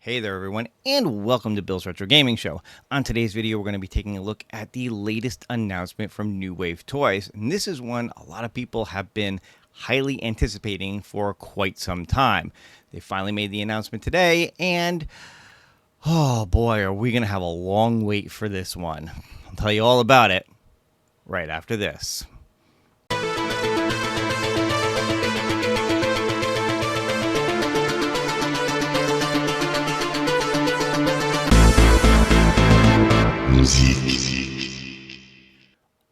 Hey there everyone, and welcome to Bill's Retro Gaming Show. On today's video, we're going to be taking a look at the latest announcement from New Wave Toys. And this is one a lot of people have been highly anticipating for quite some time. They finally made the announcement today, and oh boy, are we going to have a long wait for this one. I'll tell you all about it right after this.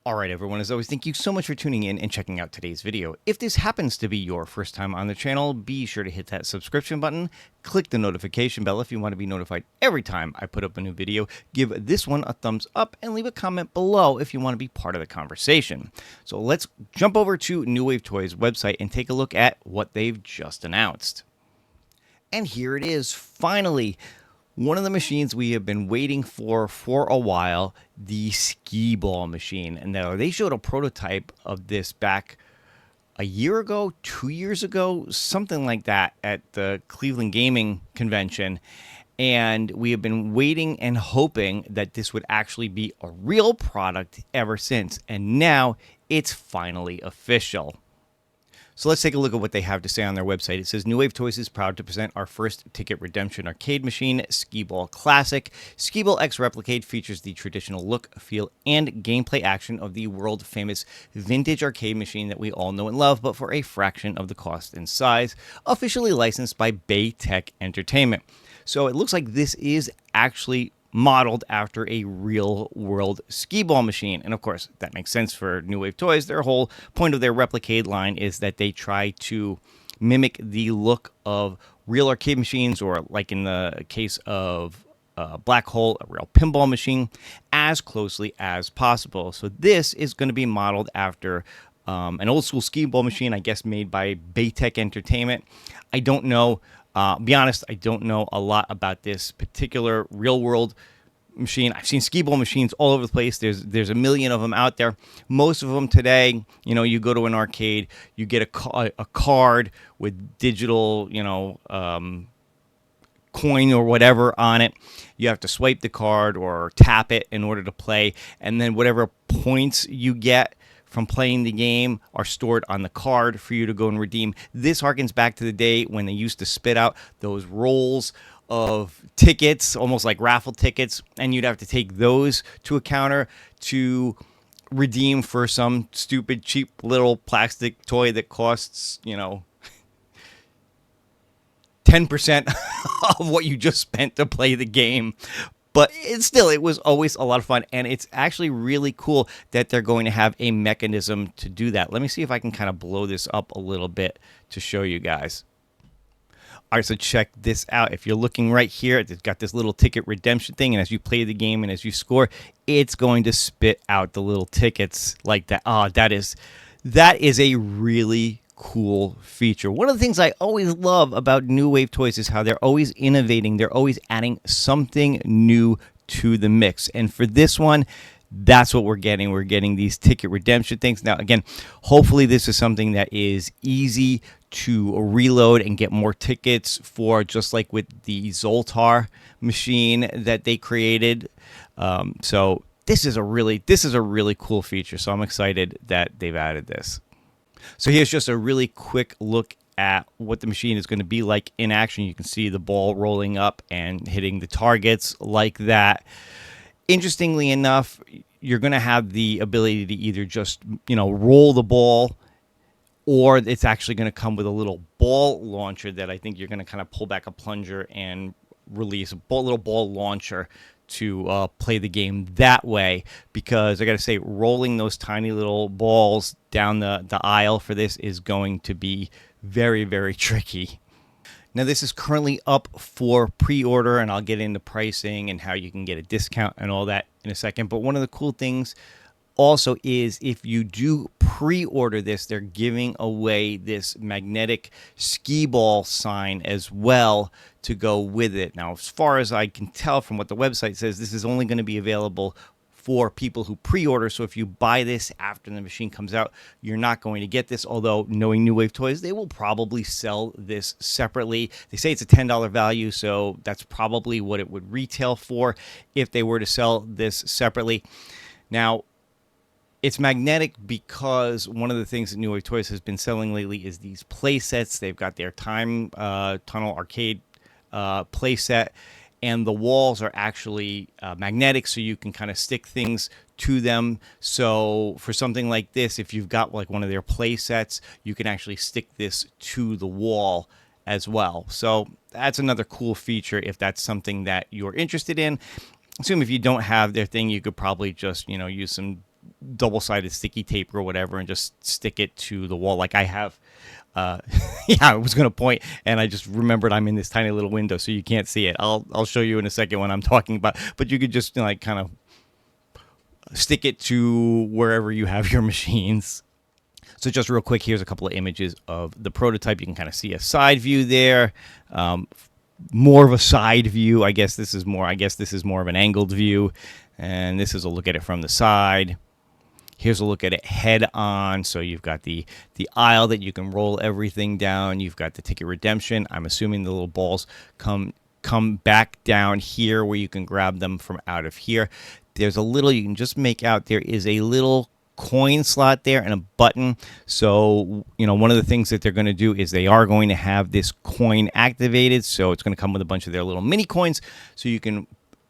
Alright everyone, as always, thank you so much for tuning in and checking out today's video. If this happens to be your first time on the channel, be sure to hit that subscription button, click the notification bell if you want to be notified every time I put up a new video, give this one a thumbs up, and leave a comment below if you want to be part of the conversation. So let's jump over to New Wave Toys' website and take a look at what they've just announced. And here it is, finally! One of the machines we have been waiting for a while, the Skee-Ball machine. And now they showed a prototype of this back a year ago, 2 years ago, something like that at the Cleveland Gaming Convention. And we have been waiting and hoping that this would actually be a real product ever since. And now it's finally official. So let's take a look at what they have to say on their website. It says, New Wave Toys is proud to present our first ticket redemption arcade machine, Skee-Ball Classic. Skee-Ball X Replicade features the traditional look, feel, and gameplay action of the world-famous vintage arcade machine that we all know and love, but for a fraction of the cost and size, officially licensed by Baytech Entertainment. So it looks like this is actually modeled after a real-world Skee-Ball machine. And of course, that makes sense for New Wave Toys. Their whole point of their Replicade line is that they try to mimic the look of real arcade machines, or like in the case of Black Hole, a real pinball machine, as closely as possible. So this is going to be modeled after an old-school Skee-Ball machine, I guess made by Baytech Entertainment. I don't know. Be honest, I don't know a lot about this particular real-world machine. I've seen Skee-Ball machines all over the place. There's a million of them out there. Most of them today, you know, you go to an arcade, you get a card with digital, coin or whatever on it. You have to swipe the card or tap it in order to play, and then whatever points you get from playing the game are stored on the card for you to go and redeem. This harkens back to the day when they used to spit out those rolls of tickets, almost like raffle tickets, and you'd have to take those to a counter to redeem for some stupid, cheap little plastic toy that costs, 10% of what you just spent to play the game. But it was always a lot of fun, and it's actually really cool that they're going to have a mechanism to do that. Let me see if I can kind of blow this up a little bit to show you guys. All right, so check this out. If you're looking right here, it's got this little ticket redemption thing, and as you play the game and as you score, it's going to spit out the little tickets like that. Oh, that is a really cool feature. One of the things I always love about New Wave Toys is how they're always innovating. They're always adding something new to the mix. And for this one, that's what we're getting. We're getting these ticket redemption things. Now, again, hopefully this is something that is easy to reload and get more tickets for, just like with the Zoltar machine that they created. So this is a really cool feature. So I'm excited that they've added this. So here's just a really quick look at what the machine is going to be like in action. You can see the ball rolling up and hitting the targets like that. Interestingly enough, you're going to have the ability to either just, roll the ball, or it's actually going to come with a little ball launcher that I think you're going to kind of pull back a plunger and release a little ball launcher to play the game that way, because I got to say, rolling those tiny little balls down the aisle for this is going to be very, very tricky. Now, this is currently up for pre-order, and I'll get into pricing and how you can get a discount and all that in a second. But one of the cool things also is, if you do pre-order this, they're giving away this magnetic Skee-Ball sign as well to go with it. Now, as far as I can tell from what the website says, this is only going to be available for people who pre-order. So if you buy this after the machine comes out, you're not going to get this. Although knowing New Wave Toys, they will probably sell this separately. They say it's a $10 value, so that's probably what it would retail for if they were to sell this separately. Now, it's magnetic because one of the things that New Wave Toys has been selling lately is these play sets. They've got their Time Tunnel Arcade play set, and the walls are actually magnetic, so you can kind of stick things to them. So for something like this, if you've got like one of their play sets, you can actually stick this to the wall as well. So that's another cool feature if that's something that you're interested in. Assume if you don't have their thing, you could probably just, you know, use some double-sided sticky tape or whatever and just stick it to the wall like I have. Yeah, I was going to point, and I just remembered I'm in this tiny little window, so you can't see it. I'll show you in a second when I'm talking about, but you could just, you know, like kind of stick it to wherever you have your machines. So just real quick, here's a couple of images of the prototype. You can kind of see a side view there. More of a side view. I guess this is more of an angled view, and this is a look at it from the side. Here's a look at it head on. So you've got the aisle that you can roll everything down. You've got the ticket redemption. I'm assuming the little balls come back down here where you can grab them from out of here. There's a little, you can just make out there is a little coin slot there and a button. So, you know, one of the things that they're going to do is they are going to have this coin activated. So it's going to come with a bunch of their little mini coins. So you can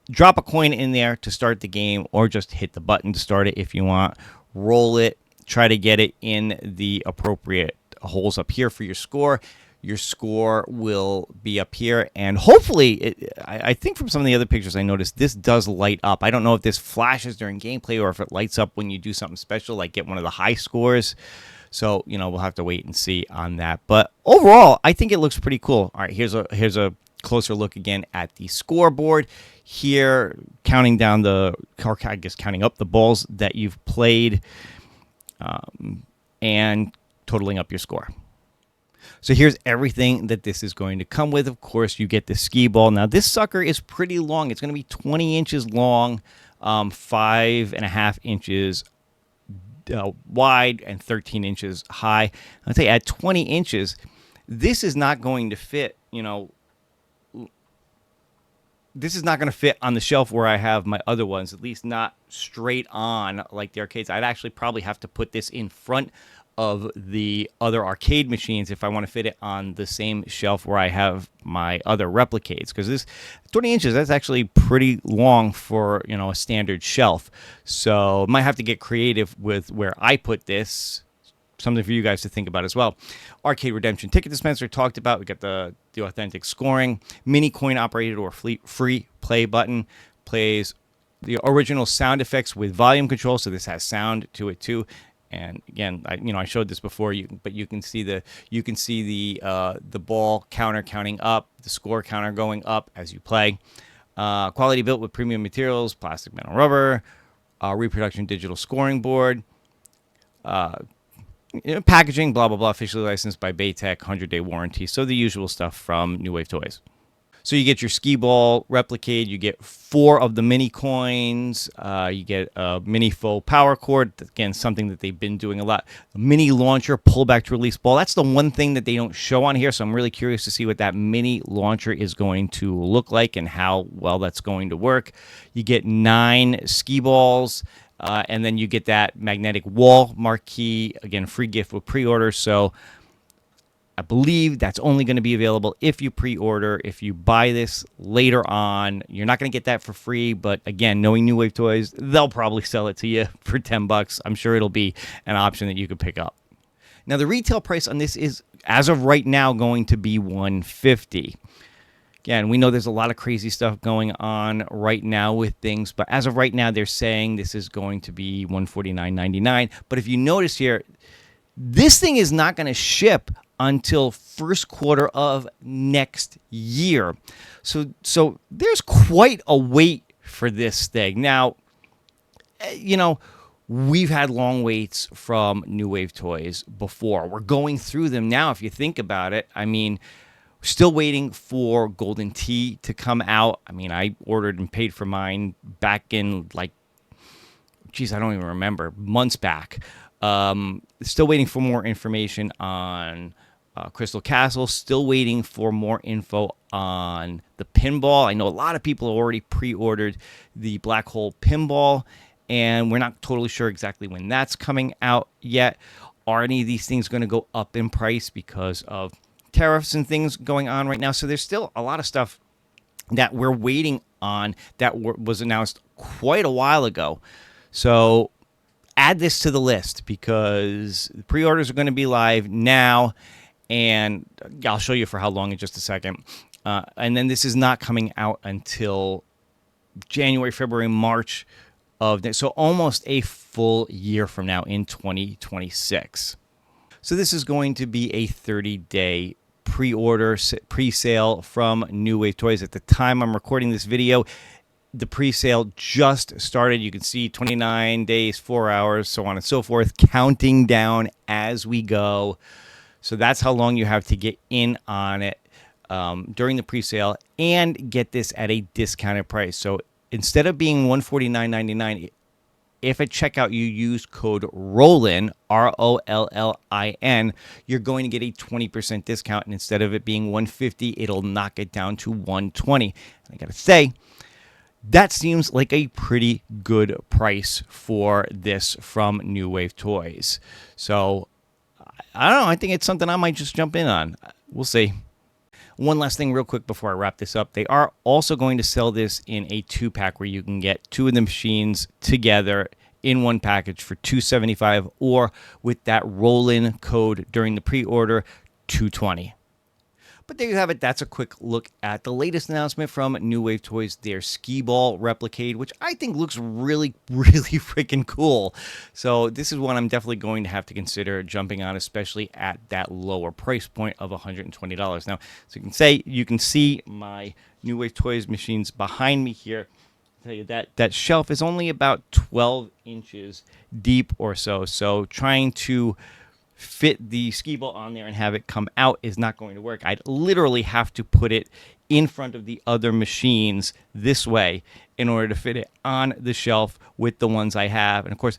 drop a coin in there to start the game, or just hit the button to start it if you want. Roll it, try to get it in the appropriate holes up here for your score. Your score will be up here, and hopefully, I think from some of the other pictures I noticed, this does light up. I don't know if this flashes during gameplay or if it lights up when you do something special, like get one of the high scores. So, you know, we'll have to wait and see on that. But overall, I think it looks pretty cool. All right, here's a closer look again at the scoreboard. Here, counting down counting up the balls that you've played, and totaling up your score. So here's everything that this is going to come with. Of course, you get the Skee-Ball. Now, this sucker is pretty long. It's going to be 20 inches long, 5.5 inches wide, and 13 inches high. I'll tell you, at 20 inches, this is not going to fit, you know, this is not going to fit on the shelf where I have my other ones, at least not straight on like the arcades. I'd actually probably have to put this in front of the other arcade machines if I want to fit it on the same shelf where I have my other Replicades, because this 20 inches, that's actually pretty long for, you know, a standard shelf. So might have to get creative with where I put this. Something for you guys to think about as well. Arcade Redemption Ticket Dispenser talked about. We got the authentic scoring. Mini coin operated or free play button. Plays the original sound effects with volume control, so this has sound to it too. And again, I showed this before, but you can see the ball counter counting up, the score counter going up as you play. Quality built with premium materials, plastic, metal, rubber. Reproduction digital scoring board. Packaging, blah, blah, blah, officially licensed by Baytech, 100-day warranty. So the usual stuff from New Wave Toys. So you get your Skee-Ball Replicade. You get 4 of the mini coins. You get a mini faux power cord. Again, something that they've been doing a lot. A mini launcher, pullback to release ball. That's the one thing that they don't show on here. So I'm really curious to see what that mini launcher is going to look like and how well that's going to work. You get 9 Skee-Balls. And then you get that magnetic wall marquee, again, free gift with pre-order. So I believe that's only going to be available if you pre-order. If you buy this later on, you're not going to get that for free. But again, knowing New Wave Toys, they'll probably sell it to you for $10. I'm sure it'll be an option that you could pick up. Now, the retail price on this is, as of right now, going to be $150. Again, we know there's a lot of crazy stuff going on right now with things, but as of right now, they're saying this is going to be $149.99. But if you notice here, this thing is not going to ship until first quarter of next year. So there's quite a wait for this thing. Now, you know, we've had long waits from New Wave Toys before. We're going through them now, if you think about it. I mean, still waiting for Golden Tee to come out. I mean, I ordered and paid for mine back in like geez, I don't even remember, months back. Still waiting for more information on Crystal Castle. Still waiting for more info on the pinball. I know a lot of people have already pre-ordered the Black Hole pinball, and we're not totally sure exactly when that's coming out yet. Are any of these things going to go up in price because of tariffs and things going on right now? So there's still a lot of stuff that we're waiting on that was announced quite a while ago. So add this to the list because pre-orders are going to be live now, and I'll show you for how long in just a second. And then this is not coming out until January, February, March of next, so almost a full year from now in 2026. So this is going to be a 30-day pre-sale from New Wave Toys. At the time I'm recording this video, the pre-sale just started. You can see 29 days, 4 hours, so on and so forth, counting down as we go. So that's how long you have to get in on it during the pre-sale and get this at a discounted price. So instead of being $149.99, if at checkout you use code ROLLIN, ROLLIN, you're going to get a 20% discount. And instead of it being $150, it'll knock it down to $120. And I got to say, that seems like a pretty good price for this from New Wave Toys. So, I don't know. I think it's something I might just jump in on. We'll see. One last thing real quick before I wrap this up. They are also going to sell this in a 2-pack where you can get 2 of the machines together in one package for $275, or with that roll-in code during the pre-order, $220. But there you have it. That's a quick look at the latest announcement from New Wave Toys, their Skee-Ball Replicade, which I think looks really, really freaking cool. So this is one I'm definitely going to have to consider jumping on, especially at that lower price point of $120. Now, so you can see my New Wave Toys machines behind me here. I'll tell you that shelf is only about 12 inches deep or so. So trying to fit the Skee-Ball on there and have it come out is not going to work. I'd literally have to put it in front of the other machines this way in order to fit it on the shelf with the ones I have. And of course,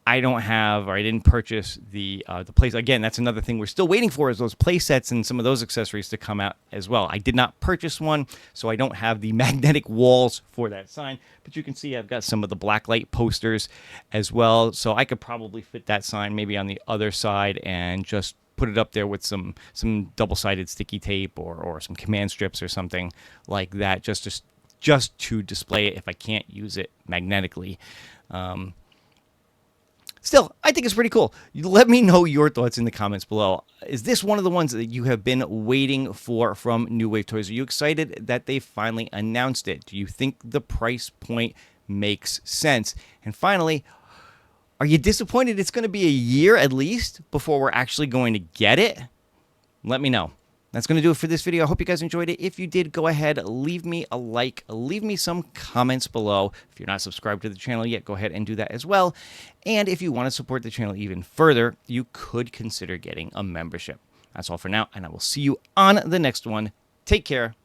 I didn't purchase the place. Again, that's another thing we're still waiting for, is those play sets and some of those accessories to come out as well. I did not purchase one, so I don't have the magnetic walls for that sign. But you can see I've got some of the blacklight posters as well. So I could probably fit that sign maybe on the other side and just put it up there with some double-sided sticky tape or some command strips or something like that, just to display it if I can't use it magnetically. Still, I think it's pretty cool. Let me know your thoughts in the comments below. Is this one of the ones that you have been waiting for from New Wave Toys? Are you excited that they finally announced it? Do you think the price point makes sense? And finally, are you disappointed it's going to be a year at least before we're actually going to get it? Let me know. That's going to do it for this video. I hope you guys enjoyed it. If you did, go ahead, leave me a like, leave me some comments below. If you're not subscribed to the channel yet, go ahead and do that as well. And if you want to support the channel even further, you could consider getting a membership. That's all for now, and I will see you on the next one. Take care,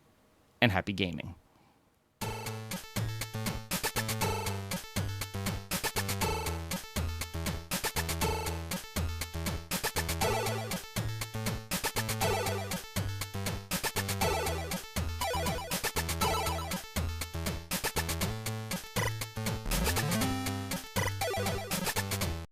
and happy gaming.